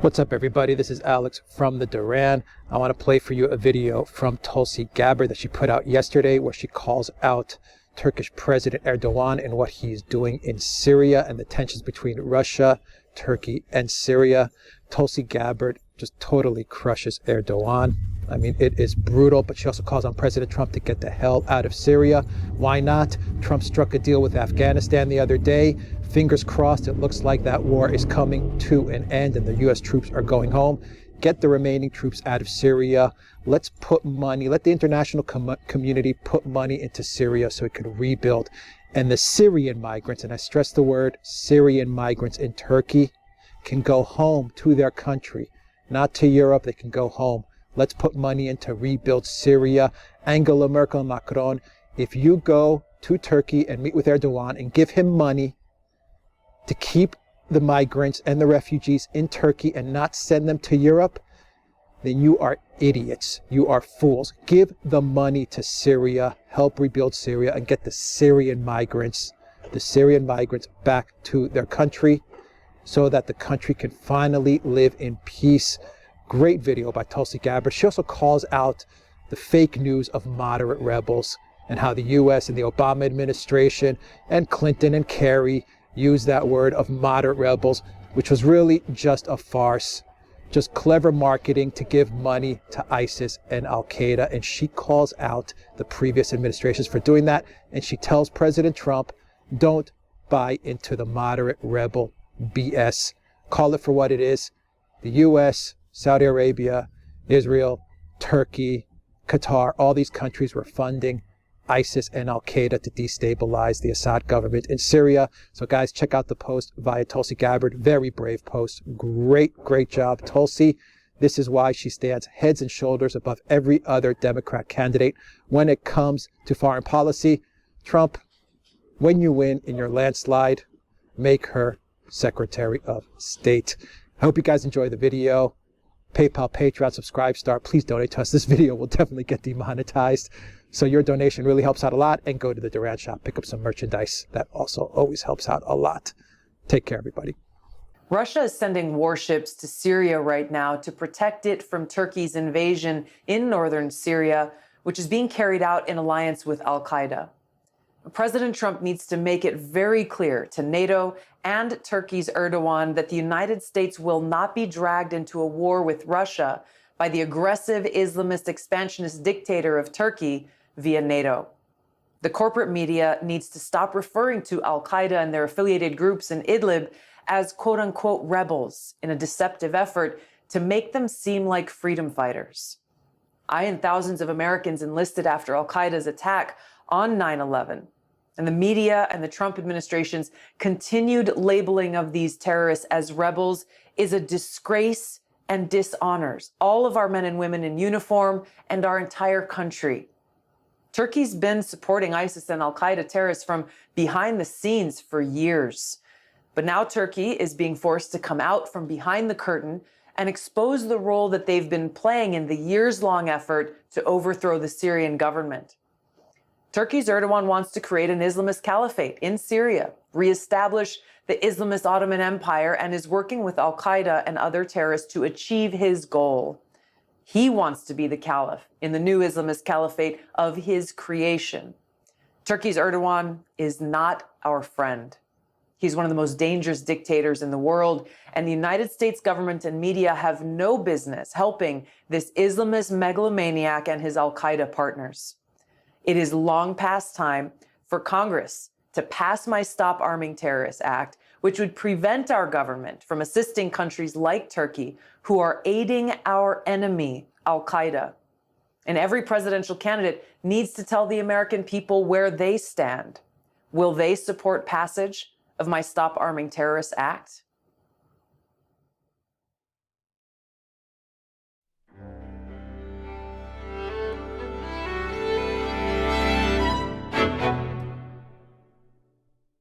What's up, everybody? This is Alex from the Duran. I want to play for you a video from Tulsi Gabbard that she put out yesterday where she calls out Turkish President Erdogan and what he's doing in Syria and the tensions between Russia, Turkey, and Syria. Tulsi Gabbard just totally crushes Erdogan. I mean, it is brutal, but she also calls on President Trump to get the hell out of Syria. Why not? Trump struck a deal with Afghanistan the other day. Fingers crossed, it looks like that war is coming to an end and the U.S. troops are going home. Get the remaining troops out of Syria. Let's put money, let the international community put money into Syria so it can rebuild. And the Syrian migrants, and I stress the word Syrian migrants in Turkey, can go home to their country, not to Europe. They can go home. Let's put money in to rebuild Syria. Angela Merkel and Macron, if you go to Turkey and meet with Erdogan and give him money to keep the migrants and the refugees in Turkey and not send them to Europe, then you are idiots. You are fools. Give the money to Syria, help rebuild Syria, and get the Syrian migrants back to their country so that the country can finally live in peace. Great video by Tulsi Gabbard. She also calls out the fake news of moderate rebels and how the U.S. and the Obama administration and Clinton and Kerry used that word of moderate rebels, which was really just a farce, just clever marketing to give money to ISIS and Al-Qaeda. And she calls out the previous administrations for doing that. And she tells President Trump, don't buy into the moderate rebel BS. Call it for what it is. The U.S., Saudi Arabia, Israel, Turkey, Qatar, all these countries were funding ISIS and Al-Qaeda to destabilize the Assad government in Syria. So guys, check out the post via Tulsi Gabbard. Very brave post. Great job, Tulsi. This is why she stands heads and shoulders above every other Democrat candidate when it comes to foreign policy. Trump, when you win in your landslide, make her Secretary of State. I hope you guys enjoy the video. PayPal, Patreon, Subscribe Star, please donate to us. This video will definitely get demonetized. So your donation really helps out a lot. And go to the Duran shop, pick up some merchandise. That also always helps out a lot. Take care, everybody. Russia is sending warships to Syria right now to protect it from Turkey's invasion in northern Syria, which is being carried out in alliance with Al-Qaeda. President Trump needs to make it very clear to NATO and Turkey's Erdogan that the United States will not be dragged into a war with Russia by the aggressive Islamist expansionist dictator of Turkey via NATO. The corporate media needs to stop referring to Al-Qaeda and their affiliated groups in Idlib as quote-unquote rebels in a deceptive effort to make them seem like freedom fighters. I and thousands of Americans enlisted after Al-Qaeda's attack on 9/11. And the media and the Trump administration's continued labeling of these terrorists as rebels is a disgrace and dishonors all of our men and women in uniform and our entire country. Turkey's been supporting ISIS and Al-Qaeda terrorists from behind the scenes for years. But now Turkey is being forced to come out from behind the curtain and expose the role that they've been playing in the years-long effort to overthrow the Syrian government. Turkey's Erdogan wants to create an Islamist caliphate in Syria, reestablish the Islamist Ottoman Empire, and is working with Al-Qaeda and other terrorists to achieve his goal. He wants to be the caliph in the new Islamist caliphate of his creation. Turkey's Erdogan is not our friend. He's one of the most dangerous dictators in the world, and the United States government and media have no business helping this Islamist megalomaniac and his Al-Qaeda partners. It is long past time for Congress to pass my Stop Arming Terrorists Act, which would prevent our government from assisting countries like Turkey who are aiding our enemy, Al-Qaeda. And every presidential candidate needs to tell the American people where they stand. Will they support passage of my Stop Arming Terrorists Act?